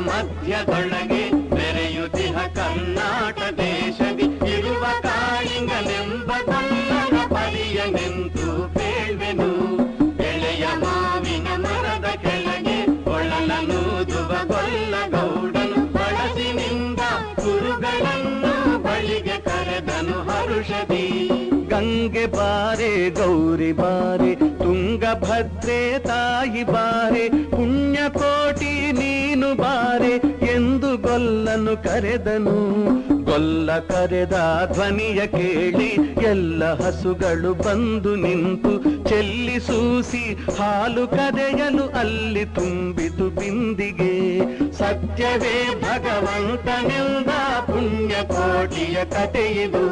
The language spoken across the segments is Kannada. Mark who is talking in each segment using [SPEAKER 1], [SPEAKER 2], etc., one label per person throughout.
[SPEAKER 1] ಮಧ್ಯದೊಳಗೆ ಬೆರೆಯುತ್ತಿಹ ಕರ್ನಾಟ ದೇಶದಿ ಇರುವ ಕಾಳಿಂಗನೆಂಬ ಗೊಲ್ಲನ ಪರಿಯ ನಿಂತು ಬೇಳ್ವೆನು. ಎಳೆಯ ಮಾವಿನ ಮರದ ಕೆಳಗೆ ಒಳಲನೂದುವ ಗೊಲ್ಲ ಗೌಡನು ಬಳಸಿನಿಂದ ಗುರುಗಳನ್ನು ಬಳಿಗೆ ಕರೆದನು ಹರುಷದಿ. ಗಂಗೆ ಬಾರೆ ಗೌರಿ ಬಾರೆ ತುಂಗಭದ್ರೆ ತಾಯಿ ಬಾರೆ ಪುಣ್ಯಕೋಟಿ ನೀನು ಬಾರೆ ಎಂದು ಗೊಲ್ಲನು ಕರೆದನು. ಗೊಲ್ಲ ಕರೆದ ಧ್ವನಿಯ ಕೇಳಿ ಎಲ್ಲ ಹಸುಗಳು ಬಂದು ನಿಂತು ಚೆಲ್ಲಿ ಸೂಸಿ ಹಾಲು ಕರೆಯಲು ಅಲ್ಲಿ ತುಂಬಿತು ಬಿಂದಿಗೆ. ಸತ್ಯವೇ ಭಗವಂತನೆಂದ ಪುಣ್ಯಕೋಟಿಯ ಕಥೆಯಿದು.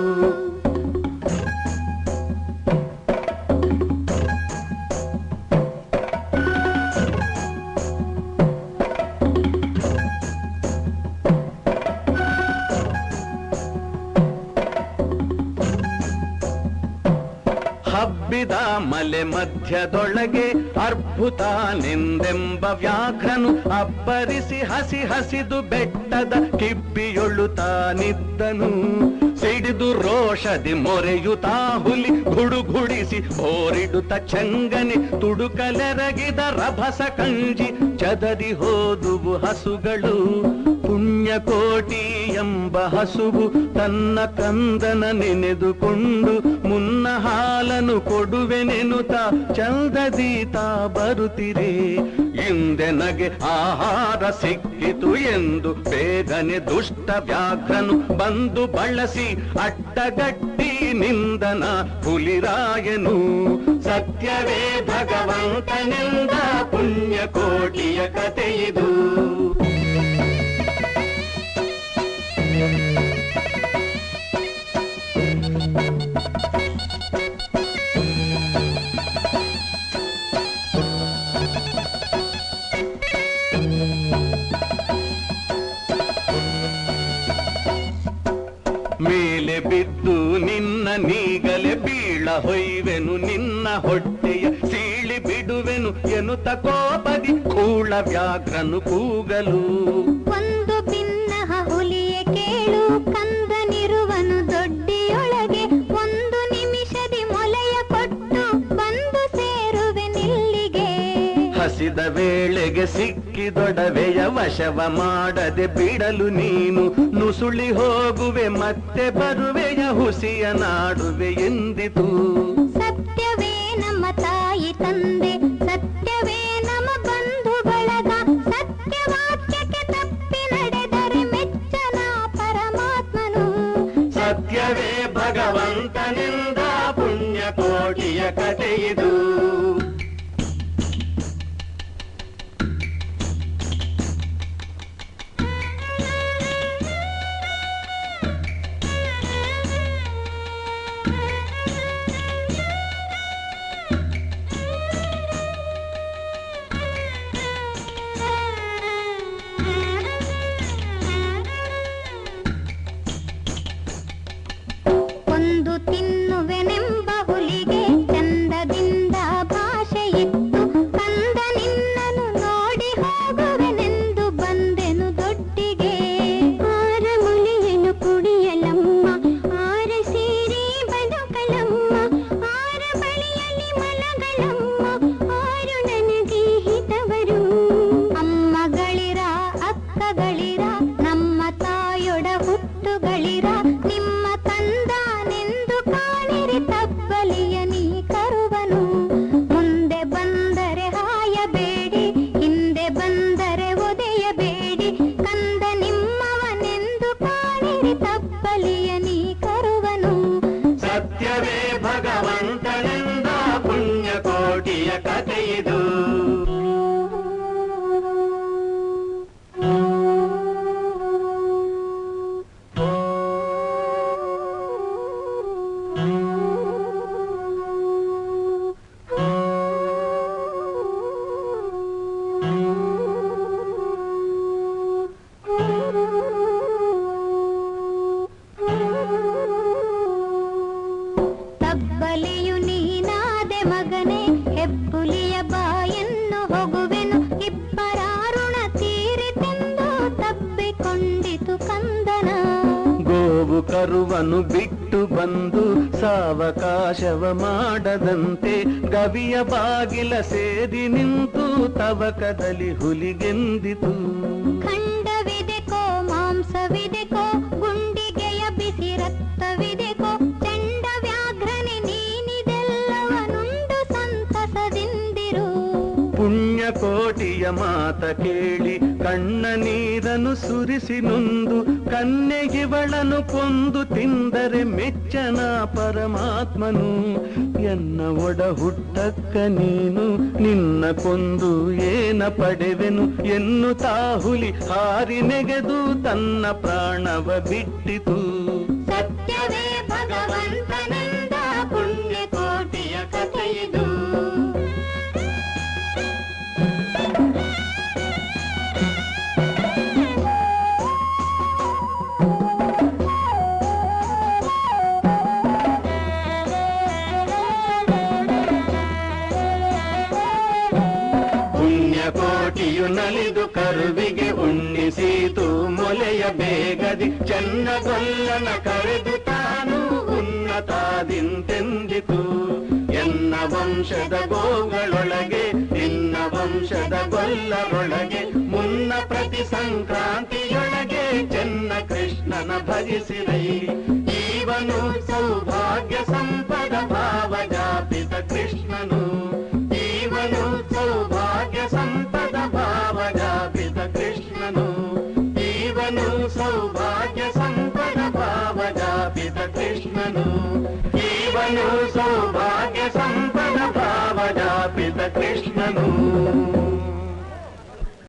[SPEAKER 1] ಹಬ್ಬಿದ ಮಲೆ ಮಧ್ಯದೊಳಗೆ ಅರ್ಭುತನೆಂದೆಂಬ ವ್ಯಾಘ್ರನು ಅಬ್ಬರಿಸಿ ಹಸಿ ಹಸಿದು ಬೆಟ್ಟದ ಕಿಬ್ಬಿಯೊಳು ತಾನಿದ್ದನು. ಸಿಡಿದು ರೋಷದಿ ಮೊರೆಯುತ್ತಾ ಹುಲಿ ಗುಡುಗುಡಿಸಿ ಹೋರಿಡುತ್ತ ಚಂಗನೆ ತುಡುಕಲೆರಗಿದ ರಭಸ ಕಂಜಿ ಚದರಿ ಹೋದುವು ಹಸುಗಳು. ಪುಣ್ಯಕೋಟಿ ಎಂಬ ಹಸುವು ತನ್ನ ಕಂದನ ನೆನೆದುಕೊಂಡು ಮುನ್ನ ಹಾಲನು ಕೊಡುವೆನೆನುತ ಚಂದದೀತ ಬರುತ್ತಿರೆ. ಇಂದೆನಗೆ ಆಹಾರ ಸಿಕ್ಕಿತು ಎಂದು ಬೇಗನೆ ದುಷ್ಟ ವ್ಯಾಘ್ರನು ಬಂದು ಬಳಸಿ ಅಡ್ಡಗಟ್ಟಿ ನಿಂದನ ಹುಲಿರಾಯನು. ಸತ್ಯವೇ ಭಗವಂತನೆಂದ ಪುಣ್ಯಕೋಟಿಯ ಕಥೆಯಿದು. ಮೇಲೆ ಬಿದ್ದು ನಿನ್ನ ನೀಗಲೆ ಬೀಳ ಹೊಯ್ವೆನು ನಿನ್ನ ಹೊಟ್ಟೆಯ ಸೀಳಿ ಬಿಡುವೆನು ಎನ್ನುತ್ತ ಕೋಪದಿ ಕೂಳ ವ್ಯಾಘ್ರನು ಕೂಗಲು.
[SPEAKER 2] ಒಂದು ಭಿನ್ನಹ ಹುಲಿಯ ಕೇಳು ಕಂದನಿರುವನು ದೊಡ್ಡಿಯೊಳಗೆ ಒಂದು ನಿಮಿಷದಿ ಮೊಲೆಯ ಕೊಟ್ಟು ಬಂದು ಸೇರುವೆ ನಿಲ್ಲಿಗೆ.
[SPEAKER 1] ಹಸಿದ ವೇಳೆಗೆ ಸಿಕ್ಕಿದೊಡವೆಯ ವಶವ ಮಾಡದೆ ಬಿಡಲು ನೀನು ನುಸುಳಿ ಹೋಗುವೆ ಮತ್ತೆ ಬರುವೆಯ ಹುಸಿಯ ನಾಡುವೆ ಎಂದಿತು.
[SPEAKER 2] ಸತ್ಯವೇ ನಮ್ಮ ತಾಯಿ ತಂದೆ ಸತ್ಯವೇ ನಮ್ಮ ಬಂಧು ಬಳಗ ಸತ್ಯವಾಕ್ಯಕ್ಕೆ ತಪ್ಪಿ ನಡೆದರೆ ಮೆಚ್ಚನ ಪರಮಾತ್ಮನು.
[SPEAKER 1] ಸತ್ಯವೇ ಭಗವಂತನಿಂದ ಪುಣ್ಯಕೋಟಿಯ ಕಥೆಯಿದು.
[SPEAKER 2] ಒಂದು ತಿನ್ನುವೆನೆಂಬ ಹುಲಿಗೆ ಚಂದದಿಂದ ಭಾಷೆಯಿತ್ತು. ಕಂದ ನಿನ್ನನು ನೋಡಿ ಹೋಗುವೆನೆಂದು ಬಂದೆನು ದೊಡ್ಡಿಗೆ. ಆರ ಮುಳಿಯನು ಕುಡಿಯಲಮ್ಮ ಆರ ಸೇರಿ ಬದುಕಲಮ್ಮ ಆರ ಬಳಿಯಲ್ಲಿ ಮಲಗಳಮ್ಮ ಆರು ನನಗೆ ಹಿತವರು. ಅಮ್ಮಗಳಿರ ಅಕ್ಕಗಳಿರ ನಮ್ಮ ತಾಯೊಡ ಹುಟ್ಟುಗಳಿರ ನಿಮ್ಮ ತಂದಾನೆಂದು ಕಾಣಿರಿ ತಬ್ಬಲಿಯ ನೀ ಕರುವನು. ಮುಂದೆ ಬಂದರೆ ಹಾಯಬೇಡಿ ಹಿಂದೆ ಬಂದರೆ ಒದೆಯಬೇಡಿ ಕಂದ ನಿಮ್ಮವನೆಂದು ಕಾಣಿರಿ ತಬ್ಬಲಿಯ ನೀ ಕರುವನು.
[SPEAKER 1] ಸತ್ಯವೇ ಭಗವಂತನೆಂದ ಪುಣ್ಯಕೋಟಿಯ ಕಥೆಯಿದು. ಗೋವು ಕರುವನು ಬಿಟ್ಟು ಬಂದು ಸಾವಕಾಶವ ಮಾಡದಂತೆ ಗವಿಯ ಬಾಗಿಲ ಸೇರಿ ನಿಂತು ತವಕದಲ್ಲಿ ಹುಲಿಗೆಂದಿತು.
[SPEAKER 2] ಖಂಡವಿದೆಕೋ ಮಾಂಸವಿದೆಕೋ ಗುಂಡಿಗೆಯ ಬಿಸಿ ರಕ್ತವಿದೆಕೋ ಚಂಡ ವ್ಯಾಘ್ರನೆ ನೀನಿದೆಲ್ಲವನುಂಡು ಸಂತಸದಿಂದಿರು.
[SPEAKER 1] ಪುಣ್ಯಕೋಟಿಯ ಮಾತ ಕೇಳಿ ಕಣ್ಣ ನೀರನ್ನು ಸುರಿಸಿ ನೊಂದು ಕನ್ಯೆಗಿವಳನು ಕೊಂದು ತಿಂದರೆ ಮೆಚ್ಚನ ಪರಮಾತ್ಮನು. ಎನ್ನ ಒಡ ಹುಟ್ಟಕ್ಕ ನೀನು ನಿನ್ನ ಕೊಂದು ಏನ ಪಡೆವೆನು ಎನ್ನುತ್ತಾ ಹುಲಿ ಹಾರಿ ನೆಗೆದು ತನ್ನ ಪ್ರಾಣವ ಬಿಟ್ಟಿತು.
[SPEAKER 2] ಸತ್ಯವೇ ಭಗವಂತನೆಂದ ಪುಣ್ಯಕೋಟಿಯ ಕಥೆಯಿದು.
[SPEAKER 1] ಪುಣ್ಯಕೋಟಿಯು ನಲಿದು ಕರುವಿಗೆ ಉಣ್ಣಿಸೀತು ಮೊಲೆಯ ಬೇಗದಿ ಚೆನ್ನಗೊಲ್ಲನ ಕರೆದು ತಾನು ಉನ್ನತಾದಿಂತೆಂದಿತು. ಎನ್ನ ವಂಶದ ಗೋಗಳೊಳಗೆ ನಿನ್ನ ವಂಶದ ಗೊಲ್ಲರೊಳಗೆ ಮುನ್ನ ಪ್ರತಿ ಸಂಕ್ರಾಂತಿಯೊಳಗೆ ಚೆನ್ನ ಕೃಷ್ಣನ ಭಜಿಸಿರೈ. ಜೀವನು ಸೌಭಾಗ್ಯ ಸಂಪದ ಭಾವಜಾಪಿತ ಕೃಷ್ಣನು. ಜೀವನು ಸೌಭಾಗ್ಯ ಸಂಪದ ಭಾವಜಾಪಿತ ಕೃಷ್ಣನು. ಜೀವನು ಸೌಭಾಗ್ಯ ಸಂಪದ ಭಾವಜಾಪಿತ ಕೃಷ್ಣನು. ಜೀವನು ಸೌಭಾಗ್ಯ ಸಂಪದ ಭಾವಜಾಪಿತ ಕೃಷ್ಣನು.